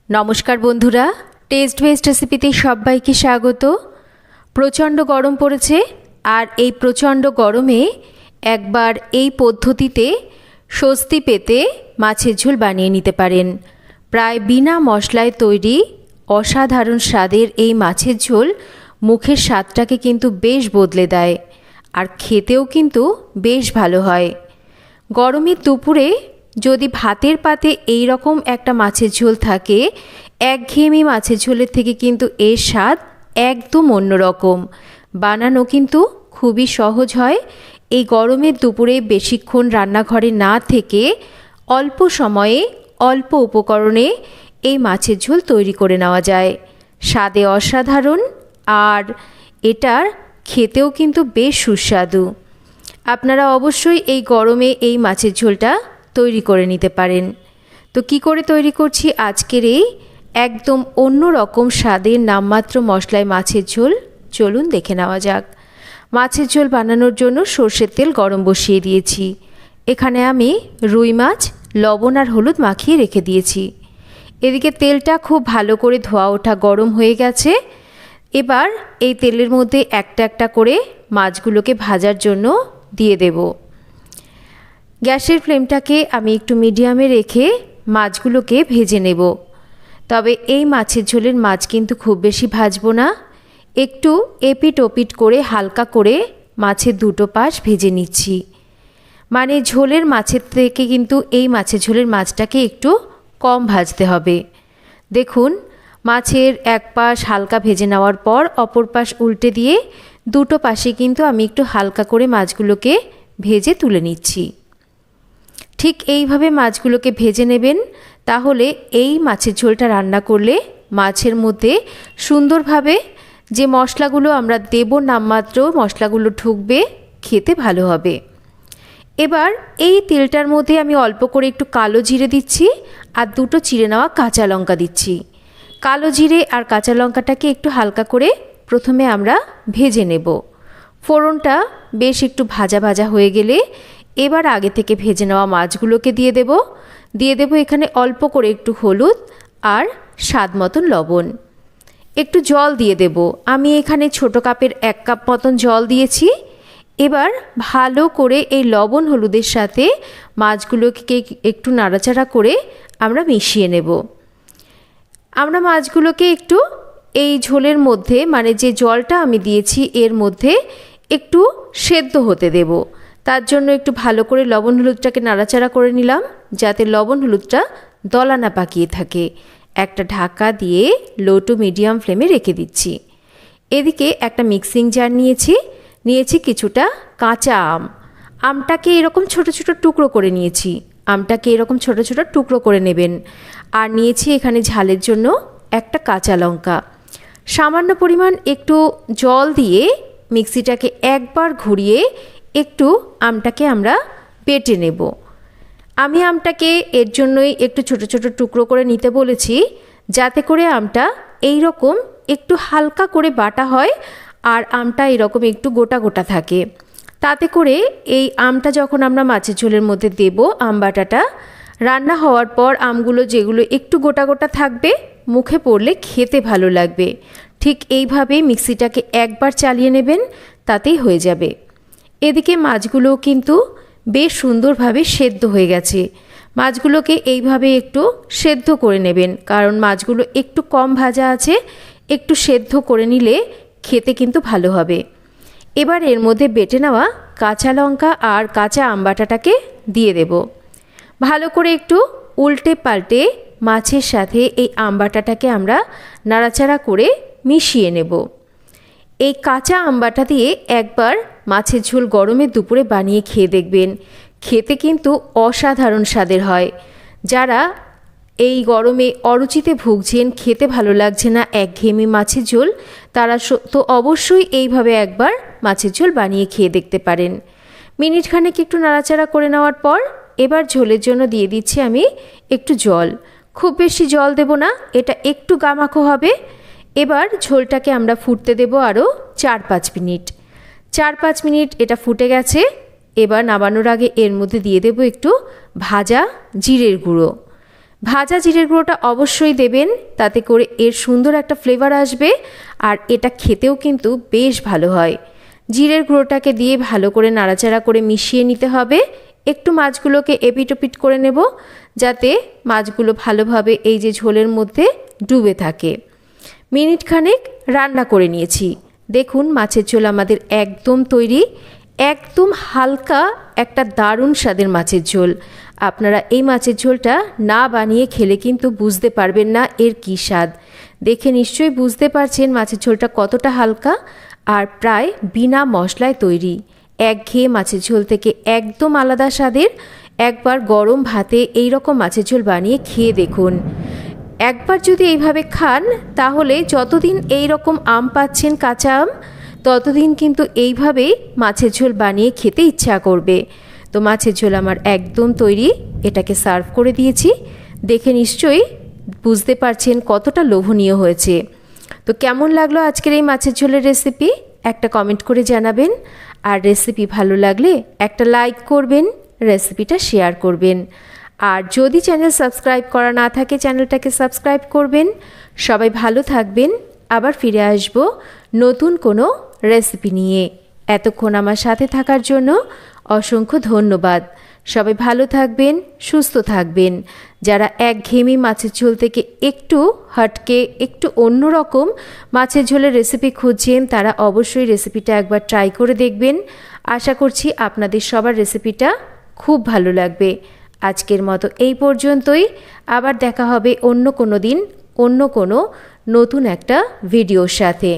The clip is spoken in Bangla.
নমস্কার বন্ধুরা, টেস্ট বেস্ট রেসিপিতে সবাইকে স্বাগত। প্রচণ্ড গরম পড়েছে, আর এই প্রচণ্ড গরমে একবার এই পদ্ধতিতে স্বস্তি পেতে মাছের ঝোল বানিয়ে নিতে পারেন। প্রায় বিনা মশলায় তৈরি অসাধারণ স্বাদের এই মাছের ঝোল মুখের স্বাদটাকে কিন্তু বেশ বদলে দেয়, আর খেতেও কিন্তু বেশ ভালো হয়। গরমের দুপুরে যদি ভাতের পাতে এই রকম একটা মাছের ঝোল থাকে, একঘেয়েমি মাছের ঝোলের থেকে কিন্তু এর স্বাদ একদম অন্যরকম। বানানো কিন্তু খুবই সহজ হয়। এই গরমের দুপুরে বেশিক্ষণ রান্নাঘরে না থেকে অল্প সময়ে অল্প উপকরণে এই মাছের ঝোল তৈরি করে নেওয়া যায়। স্বাদে অসাধারণ, আর এটার খেতেও কিন্তু বেশ সুস্বাদু। আপনারা অবশ্যই এই গরমে এই মাছের ঝোলটা তৈরি করে নিতে পারেন। তো কি করে তৈরি করছি আজকের এই একদম অন্য রকম স্বাদের নামমাত্র মশলায় মাছের ঝোল, চলুন দেখে নেওয়া যাক। মাছের ঝোল বানানোর জন্য সর্ষের তেল গরম বসিয়ে দিয়েছি। এখানে আমি রুই মাছ লবণ আর হলুদ মাখিয়ে রেখে দিয়েছি। এদিকে তেলটা খুব ভালো করে ধোয়া ওঠা গরম হয়ে গেছে। এবার এই তেলের মধ্যে একটা একটা করে মাছগুলোকে ভাজার জন্য দিয়ে দেব। গ্যাসের ফ্লেমটাকে আমি একটু মিডিয়ামে রেখে মাছগুলোকে ভেজে নেব। তবে এই মাছের ঝোলের মাছ কিন্তু খুব বেশি ভাজবো না, একটু এপিট ওপিট করে হালকা করে মাছের দুটো পাশ ভেজে নিচ্ছি। মানে ঝোলের মাছের থেকে কিন্তু এই মাছের ঝোলের মাছটাকে একটু কম ভাজতে হবে। দেখুন, মাছের এক পাশ হালকা ভেজে নেওয়ার পর অপর পাশ উল্টে দিয়ে দুটো পাশে কিন্তু আমি একটু হালকা করে মাছগুলোকে ভেজে তুলে নিচ্ছি। ঠিক এইভাবে মাছগুলোকে ভেজে নেবেন, তাহলে এই মাছের ঝোলটা রান্না করলে মাছের মধ্যে সুন্দরভাবে যে মশলাগুলো আমরা দেব নামমাত্র মশলাগুলো ঢুকবে, খেতে ভালো হবে। এবার এই তেলটার মধ্যে আমি অল্প করে একটু কালো জিরে দিচ্ছি, আর দুটো চিড়ে নেওয়া কাঁচা লঙ্কা দিচ্ছি। কালো জিরে আর কাঁচা লঙ্কাটাকে একটু হালকা করে প্রথমে আমরা ভেজে নেব। ফোড়নটা বেশ একটু ভাজা ভাজা হয়ে গেলে এবার আগে থেকে ভেজে নেওয়া মাছগুলোকে দিয়ে দেব এখানে অল্প করে একটু হলুদ আর স্বাদ মতন লবণ, একটু জল দিয়ে দেব। আমি এখানে ছোট কাপের 1 কাপ মতন জল দিয়েছি। এবার ভালো করে এই লবণ হলুদের সাথে মাছগুলোকে একটু নাড়াচাড়া করে আমরা মিশিয়ে নেব। আমরা মাছগুলোকে একটু এই ঝোলের মধ্যে, মানে যে জলটা আমি দিয়েছি এর মধ্যে একটু সেদ্ধ হতে দেব। তার জন্য একটু ভালো করে লবণ হলুদটাকে নাড়াচাড়া করে নিলাম, যাতে লবণ হলুদটা দলা না পাকিয়ে থাকে। একটা ঢাকা দিয়ে লো টু মিডিয়াম ফ্লেমে রেখে দিচ্ছি। এদিকে একটা মিক্সিং জার নিয়েছি কিছুটা কাঁচা আমটাকে এরকম ছোট ছোট টুকরো করে নিয়েছি। আমটাকে এরকম ছোট ছোট টুকরো করে নেবেন। আর নিয়েছি এখানে ঝালের জন্য একটা কাঁচা লঙ্কা। সামান্য পরিমাণ একটু জল দিয়ে মিক্সিটাকে একবার ঘুরিয়ে একটু আমটাকে আমরা বেটে নেব। আমি আমটাকে এর জন্যই একটু ছোট ছোট টুকরো করে নিতে বলেছি, যাতে করে আমটা এই রকম একটু হালকা করে বাটা হয়, আর আমটা এরকম একটু গোটা গোটা থাকে। তাতে করে এই আমটা যখন আমরা মাছের ঝোলের মধ্যে দেব, আম বাটাটা রান্না হওয়ার পর আমগুলো যেগুলো একটু গোটা গোটা থাকবে, মুখে পড়লে খেতে ভালো লাগবে। ঠিক এইভাবেই মিক্সিটাকে একবার চালিয়ে নেবেন, তাতেই হয়ে যাবে। এদিকে মাছগুলোও কিন্তু বেশ সুন্দরভাবে সেদ্ধ হয়ে গেছে। মাছগুলোকে এইভাবে একটু সেদ্ধ করে নেবেন, কারণ মাছগুলো একটু কম ভাজা আছে। একটু সেদ্ধ করে নিলে খেতে কিন্তু ভালো হবে। এবার এর মধ্যে বেটে নেওয়া কাঁচা লঙ্কা আর কাঁচা আম বাটাটাকে দিয়ে দেব। ভালো করে একটু উল্টে পাল্টে মাছের সাথে এই আম বাটাটাকে আমরা নাড়াচাড়া করে মিশিয়ে নেব। এই কাঁচা আম বাটা দিয়ে একবার মাছের ঝোল গরমের দুপুরে বানিয়ে খেয়ে দেখবেন, খেতে কিন্তু অসাধারণ স্বাদের হয়। যারা এই গরমে অরুচিতে ভুগছেন, খেতে ভালো লাগছে না একঘেয়েমি মাছের ঝোল, তারা তো অবশ্যই এইভাবে একবার মাছের ঝোল বানিয়ে খেয়ে দেখতে পারেন। মিনিট খানেক একটু নাড়াচাড়া করে নেওয়ার পর এবার ঝোলের জন্য দিয়ে দিচ্ছি আমি একটু জল। খুব বেশি জল দেব না, এটা একটু গামাখো হবে। এবার ঝোলটাকে আমরা ফুটতে দেব আরও 4-5 মিনিট। 4-5 মিনিট এটা ফুটে গেছে। এবার নামানোর আগে এর মধ্যে দিয়ে দেব একটু ভাজা জিরের গুঁড়ো। ভাজা জিরের গুঁড়োটা অবশ্যই দেবেন, তাতে করে এর সুন্দর একটা ফ্লেভার আসবে আর এটা খেতেও কিন্তু বেশ ভালো হয়। জিরের গুঁড়োটাকে দিয়ে ভালো করে নাড়াচাড়া করে মিশিয়ে নিতে হবে। একটু মাছগুলোকে এপিট ওপিট করে নেব যাতে মাছগুলো ভালোভাবে এই যে ঝোলের মধ্যে ডুবে থাকে। মিনিট খানেক রান্না করে নিয়েছি। দেখুন মাছের ঝোল আমাদের একদম তৈরি। একদম হালকা একটা দারুণ স্বাদের মাছের ঝোল। আপনারা এই মাছের ঝোলটা না বানিয়ে খেলে কিন্তু বুঝতে পারবেন না এর কী স্বাদ। দেখে নিশ্চয়ই বুঝতে পারছেন মাছের ঝোলটা কতটা হালকা আর প্রায় বিনা মশলায় তৈরি। একঘেয়ে মাছের ঝোল থেকে একদম আলাদা স্বাদের। একবার গরম ভাতে এই রকম মাছের ঝোল বানিয়ে খেয়ে দেখুন। একবার যদি এইভাবে খান তাহলে যতদিন এই রকম আম পাচ্ছেন কাঁচা আম, ততদিন কিন্তু এইভাবেই মাছের ঝোল বানিয়ে খেতে ইচ্ছা করবে। তো মাছের ঝোল আমার একদম তৈরি, এটাকে সার্ভ করে দিয়েছি। দেখে নিশ্চয়ই বুঝতে পারছেন কতটা লোভনীয় হয়েছে। তো কেমন লাগলো আজকের এই মাছের ঝোলের রেসিপি একটা কমেন্ট করে জানাবেন। আর রেসিপি ভালো লাগলে একটা লাইক করবেন, রেসিপিটা শেয়ার করবেন। আর যদি চ্যানেল সাবস্ক্রাইব করা না থাকে চ্যানেলটাকে সাবস্ক্রাইব করবেন। সবাই ভালো থাকবেন, আবার ফিরে আসব নতুন কোনো রেসিপি নিয়ে। এতক্ষণ আমার সাথে থাকার জন্য অসংখ্য ধন্যবাদ। সবাই ভালো থাকবেন, সুস্থ থাকবেন। যারা একঘেয়েমি মাছের ঝোল থেকে একটু হটকে একটু অন্যরকম মাছের ঝোলের রেসিপি খুঁজছেন তারা অবশ্যই রেসিপিটা একবার ট্রাই করে দেখবেন। আশা করছি আপনাদের সবার রেসিপিটা খুব ভালো লাগবে। আজকের মতো এই পর্যন্তই। আবার দেখা হবে অন্য কোনো দিন অন্য কোনো নতুন একটা ভিডিওর সাথে।